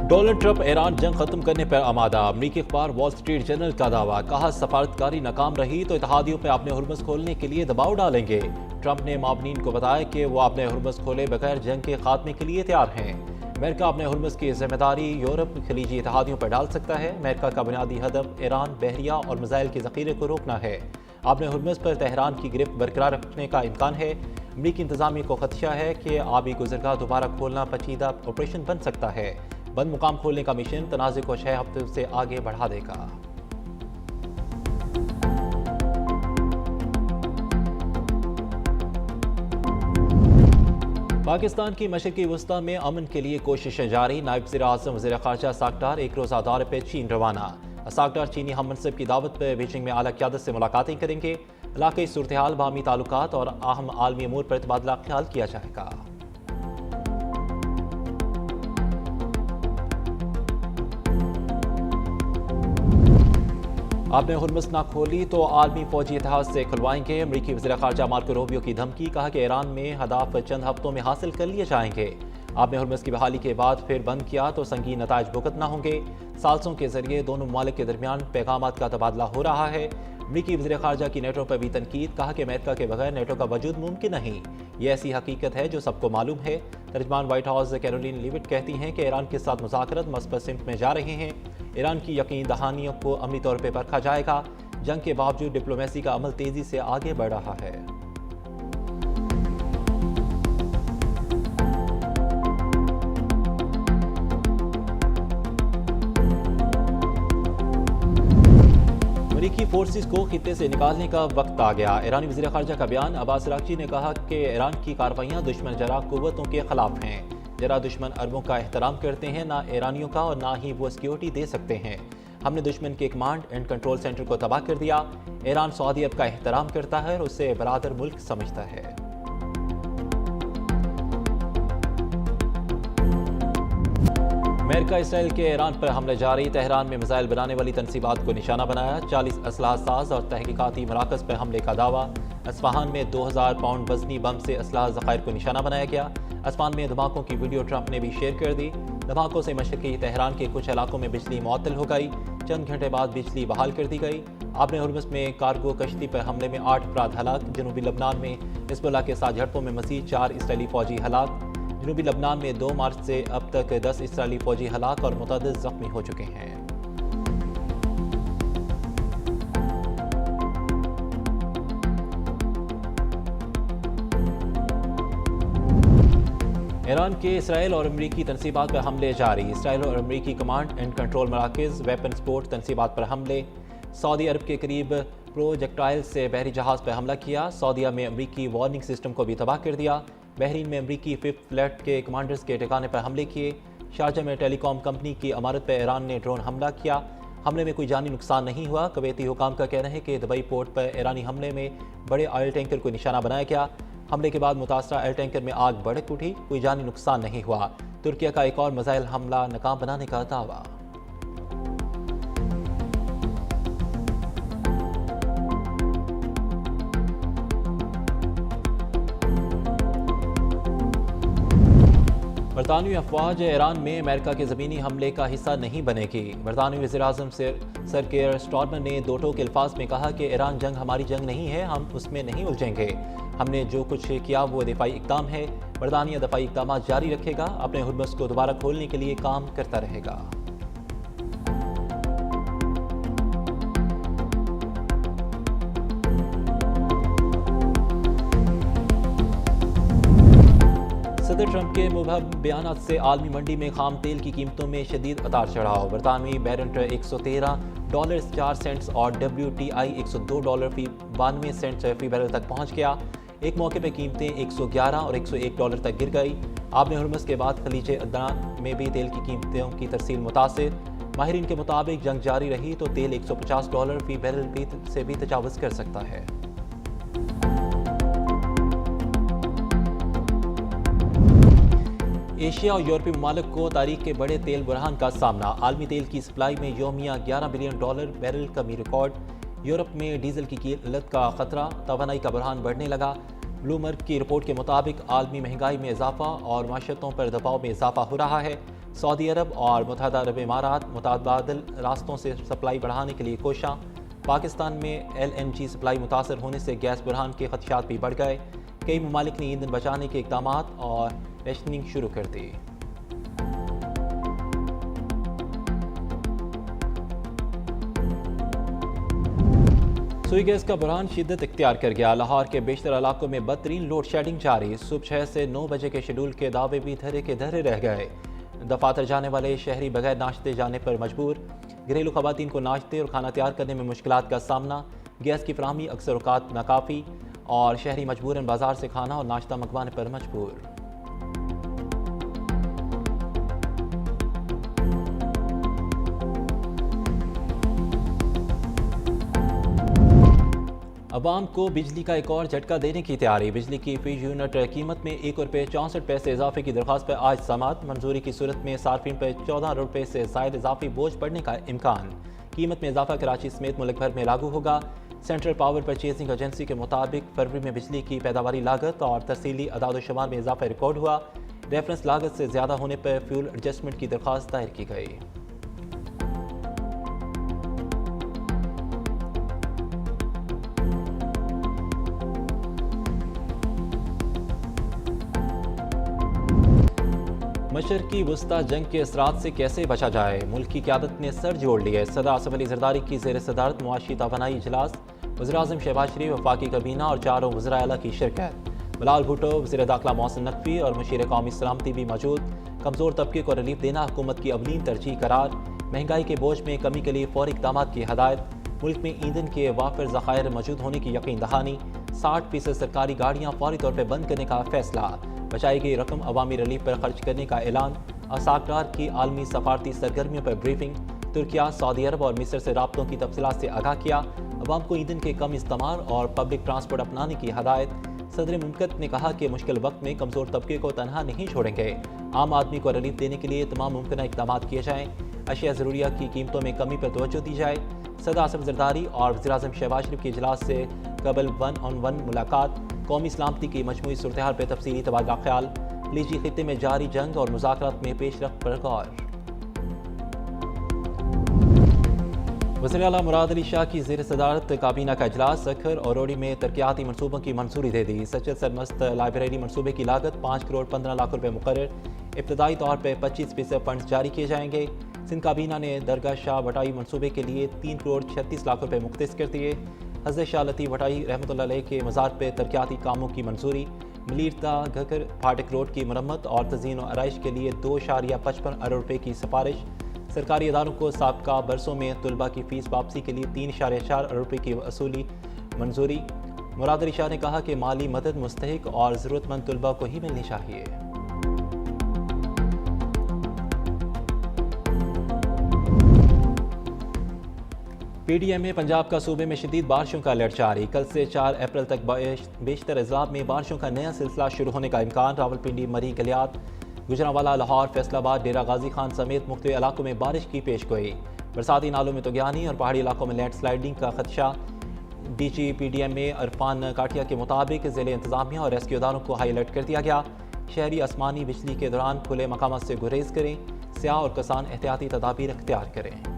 Donald Trump Iran जंग खत्म करने पर आमादा। अमरीकी अखबार वॉल स्ट्रीट जर्नल का दावा। कहा सफारतकारी नाकाम रही तो इत्तेहादियों पर अपने हुर्मुज़ खोलने के लिए दबाव डालेंगे। ट्रंप ने मावनीन को बताया कि वो अपने हुर्मुज़ खोले बगैर जंग के खात्मे के लिए तैयार हैं। अमेरिका अपने हुर्मुज़ की जिम्मेदारी यूरोप खलीजी इत्तेहादियों पर डाल सकता है। अमेरिका का बुनियादी हदफ ईरान, बहरिया और मिसाइल के ज़ख़ीरे को रोकना है। अपने हुर्मुज़ पर तेहरान की गिरफ्त बरकरार रखने का इम्कान है। अमरीकी इंतजामिया को खदशा है कि आबी गुज़रगाह दोबारा खोलना पेचीदा ऑपरेशन बन सकता है। बंद मुकाम खोलने का मिशन तनाज़े को 6 हफ्ते से आगे बढ़ा देगा। पाकिस्तान की मशरक़ी वस्ता में अमन के लिए कोशिशें जारी। नायब वज़ीर-ए-आज़म वज़ीर ख़ारजा साकडार एक रोज़ा दौरे पर चीन रवाना। साकडार चीनी हम मनसब की दावत पर बीजिंग में आला क़यादत से मुलाकातें करेंगे। इलाक़ाई सूरत हाल, बाहमी ताल्लुकात और अहम आलमी अमूर पर तबादला ख्याल किया जाएगा। आपने हुर्मुज़ ना खोली तो आलमी फौजी इतिहाद से खुलवाएंगे। अमरीकी वज़ीर ख़ारजा मार्को रूबियो की धमकी। कहा कि ईरान में हदाफ चंद हफ्तों में हासिल कर लिए जाएंगे। आपने हुर्मुज़ की बहाली के बाद फिर बंद किया तो संगीन नताइज भुगतना होंगे। साल्सों के जरिए दोनों ममालिक के दरमियान पैगामात का तबादला हो रहा है। अमरीकी वज़ीर ख़ारजा की नेटो पर भी तनकीद। कहा कि अमेरिका के बगैर नेटो का वजूद मुमकिन नहीं। ये ऐसी हकीकत है जो सबको मालूम है। तर्जमान व्हाइट हाउस कैरोलिन लीविट कहती हैं कि ईरान के साथ मुज़ाकरात मस्बत सिमत में जा रहे हैं। ईरान की यकीन दहानियों को अमली तौर पर परखा जाएगा। जंग के बावजूद डिप्लोमेसी का अमल तेजी से आगे बढ़ रहा है। अमरीकी फोर्सेस को खित्ते से निकालने का वक्त आ गया। ईरानी वज़ीर ख़ारजा का बयान। अब्बास अराग़ची ने कहा कि ईरान की कार्रवाइयाँ दुश्मन जरा कुव्वतों के खिलाफ हैं। जरा दुश्मन अरबों का एहतराम करते हैं, ना ईरानियों का, और ना ही वो सिक्योरिटी दे सकते हैं। हमने दुश्मन के कमांड एंड कंट्रोल सेंटर को तबाह कर दिया। ईरान सऊदी अरब का एहतराम करता है और उसे बरादर मुल्क समझता है। अमेरिका इसराइल के ईरान पर हमले जारी। तेहरान में मिसाइल बनाने वाली तनसीबात को निशाना बनाया। 40 असलाह साज और तहकीकाती मराकज़ पर हमले का दावा। अस्फहान में 2000 पाउंड वजनी बम से असलाह ज़खायर को निशाना बनाया गया। आसमान में धमाकों की वीडियो ट्रंप ने भी शेयर कर दी। धमाकों से मशरक़ी तेहरान के कुछ इलाकों में बिजली मुअत्तल हो गई। चंद घंटे बाद बिजली बहाल कर दी गई। आपने हुर्मुज़ में कार्गो कश्ती पर हमले में 8 अफराद हलाक। जनूबी लबनान में हिज़्बुल्लाह के साथ झड़पों में मज़ीद 4 इसराइली फ़ौजी हलाक। जनूबी लबनान में 2 मार्च से अब तक 10 इसराइली फ़ौजी हलाक और मुतअद्दिद ज़ख्मी हो चुके हैं। ईरान के इसराइल और अमरीकी तनसीबात पर हमले जारी। इसराइल और अमरीकी कमांड एंड कंट्रोल मराकज़ वेपन सपोर्ट तनसीबात पर हमले। सऊदी अरब के करीब प्रोजेक्टाइल से बहरी जहाज़ पर हमला किया। सऊदीया में अमरीकी वार्निंग सिस्टम को भी तबाह कर दिया। बहरीन में अमरीकी 5th फ्लीट के कमांडर्स के ठिकाने पर हमले किए। शारजा में टेलीकॉम कंपनी की इमारत पर ईरान ने ड्रोन हमला किया। हमले में कोई जानी नुकसान नहीं हुआ। कुवैती हुकाम का कहना है कि दुबई पोर्ट पर ईरानी हमले में बड़े ऑयल टैंकर को निशाना बनाया गया। हमले के बाद मुतासरा ऑयल टैंकर में आग भड़क उठी। कोई जानी नुकसान नहीं हुआ। तुर्किया का एक और मिसाइल हमला नाकाम बनाने का दावा। बरतानवी अफवाज ईरान में अमेरिका के ज़मीनी हमले का हिस्सा नहीं बनेगी। बरतानवी वज़ीर-ए-आज़म सर केयर स्टारमर ने दो टोक अल्फाज में कहा कि ईरान जंग हमारी जंग नहीं है, हम उसमें नहीं उलझेंगे। हमने जो कुछ किया वो दिफाई इक़दाम है। बरतानिया दिफाई इक़दाम जारी रखेगा। अपने हुर्मुज़ को दोबारा खोलने के लिए काम करता रहेगा। सदर ट्रंप के मुबहम बयानात से आलमी मंडी में खाम तेल की कीमतों में शदीद उतार चढ़ाव। बरतानवी बैरेंट $113.04 और WTI $102 फी 92 सेंट फी बैरल तक पहुंच गया। एक मौके पर कीमतें $111 और $101 तक गिर गई। आपने हुर्मुज़ के बाद खलीज अदनान में भी तेल की कीमतों की तरसील मुतासिर। माहिरीन के मुताबिक जंग जारी रही तो तेल $150 फी बैरल से भी तजावज़ कर सकता है। एशिया और यूरोपीय ममालिक को तारीख के बड़े तेल बुरहान का सामना। आलमी तेल की सप्लाई में योमिया $11 बिलियन बैरल कमी रिकॉर्ड। यूरोप में डीजल की किल्लत का खतरा, तवानाई का बुरहान बढ़ने लगा। ब्लूमबर्ग की रिपोर्ट के मुताबिक आलमी महंगाई में इजाफा और माशतों पर दबाव में इजाफा हो रहा है। सऊदी अरब और मुत्तहदा अरब इमारात मुतबादिल रास्तों से सप्लाई बढ़ाने के लिए कोशां। पाकिस्तान में LNG सप्लाई मुतासर होने से गैस बुरहान के खदशात भी बढ़ गए। कई ममालिक ने ईंधन बचाने के इकदाम और रेशनिंग शुरू कर दी। सुई गैस का बुरहान शिद्दत इख्तियार कर गया। लाहौर के बेशतर इलाकों में बदतरीन लोड शेडिंग जारी। सुबह 6 से 9 बजे के शेड्यूल के दावे भी धरे के धरे रह गए। दफातर जाने वाले शहरी बगैर नाश्ते जाने पर मजबूर। घरेलू खवातीन को नाश्ते और खाना तैयार करने में मुश्किलात का सामना। गैस की फराहमी अक्सर औकात नाकाफ़ी और शहरी मजबूरन बाजार से खाना और नाश्ता मंगवाने पर मजबूर। अवाम को बिजली का एक और झटका देने की तैयारी। बिजली की फी यूनिट कीमत में ₹1.64 इजाफे की दरख्वास्त पर आज समाअत। मंजूरी की सूरत में सार्फिन पर ₹14 से ज़ायद इजाफी बोझ पड़ने का इम्कान। कीमत में इजाफा कराची समेत मुल्क भर में लागू होगा। सेंट्रल पावर परचेजिंग एजेंसी के मुताबिक फरवरी में बिजली की पैदावारी लागत और तफसीली अदाद-ओ-शुमार में इजाफा रिकॉर्ड हुआ। रेफरेंस लागत से ज़्यादा होने पर फ्यूल एडजस्टमेंट की दरख्वास्त दायर की गई। मशरकी वस्ता जंग के असरात से कैसे बचा जाए, मुल्क की क़यादत ने सर जोड़ लिए। सदर आसिफ अली ज़रदारी की ज़ेर सदारत मुआशी तवानाई इजलास। वज़ीर-ए-आज़म शहबाज शरीफ, वफाकी काबीना और चारों वज़राए आला की शिरकत। बिलावल भुट्टो, वज़ीर दाखिला मोहसिन नकवी और मुशीर कौमी सलामती भी मौजूद। कमज़ोर तबके को रिलीफ देना हुकूमत की अवलीन तरजीह करार। महंगाई के बोझ में कमी के लिए फौरी इक़दामात की हदायत। मुल्क में ईंधन के वाफिर ज़खायर मौजूद होने की यकीन दहानी। 60% सरकारी गाड़ियाँ फौरी तौर पर बंद करने का फैसला। बचाई गई रकम अवामी रिलीफ पर खर्च करने का ऐलान। असाकदार की आलमी सफारती सरगर्मियों पर ब्रीफिंग। तुर्किया, सऊदी अरब और मिस्र से राब्तों की तफसीलात से आगाह किया। अवाम को ईंधन के कम इस्तेमाल और पब्लिक ट्रांसपोर्ट अपनाने की हदायत। सदर मुमलकत ने कहा कि मुश्किल वक्त में कमज़ोर तबके को तनहा नहीं छोड़ेंगे। आम आदमी को रिलीफ देने के लिए तमाम मुमकिन इक़दाम किए जाएँ। अशिया ज़रूरिया की कीमतों में कमी पर तवज्जो दी जाए। सदर आसिफ ज़रदारी और वज़ीर-ए-आज़म शहबाज शरीफ के इजलास से कबल 1-on-1 मुलाकात। कौमी सलामती की मजमूई सूरत हाल पर तफसीली तबादला ख्याल। लीजी खित्ते में जारी जंग और मुज़ाकरात में पेशरफ्त पर गौर। वज़ीर आला मुराद अली शाह की ज़ेर सदारत काबीना का इजलास। सखर और रोडी में तरक्याती मनसूबों की मंजूरी दे दी। सचल सरमस्त लाइब्रेरी मनसूबे की लागत 5 करोड़ 15 लाख रुपये मुकर्रर। इब्तदाई तौर पर 25% फंड जारी किए जाएंगे। सिंध काबीना ने दरगाह शाह भटाई मनसूबे के लिए 3 करोड़ 36 लाख रुपये मुख्तस कर दिए। हज़रत शाह लतीफ़ भटाई रहमतुल्लाह अलैह के मज़ार पर तरक्याती कामों की मंजूरी। मलीरता घकर फाटक रोड की मरम्मत और तज़ीन व आराइश के लिए 2.55 अरब रुपये की सिफारिश। सरकारी इदारों को साबका बरसों में तलबा की फ़ीस वापसी के लिए 3.4 अरब रुपये की वसूली मंजूरी। मुराद अली शाह ने कहा कि माली मदद मुस्तहिक और ज़रूरतमंद तलबा को ही मिलनी चाहिए। PDM में पंजाब का सूबे में शदीद बारिशों का अलर्ट जारी। कल से 4 अप्रैल तक बेशतर अजलाब में बारिशों का नया सिलसिला शुरू होने का इम्कान। रावलपिंडी, मरी, गलियात, गुजरांवाला, लाहौर, फैसलाबाद, डेरा गाजी खान समेत मुख्तलिफ इलाकों में बारिश की पेश गोई। बरसाती नालों में तुगयानी और पहाड़ी इलाकों में लैंडस्लाइडिंग का खदशा। DG PDM में इरफान काटिया के मुताबिक ज़िले इंतजामिया और रेस्क्यू इदारों को हाई अलर्ट कर दिया गया। शहरी आसमानी बिजली के दौरान खुले मकामात से गुरेज करें। सियाह और किसान एहतियाती तदाबीर अख्तियार करें।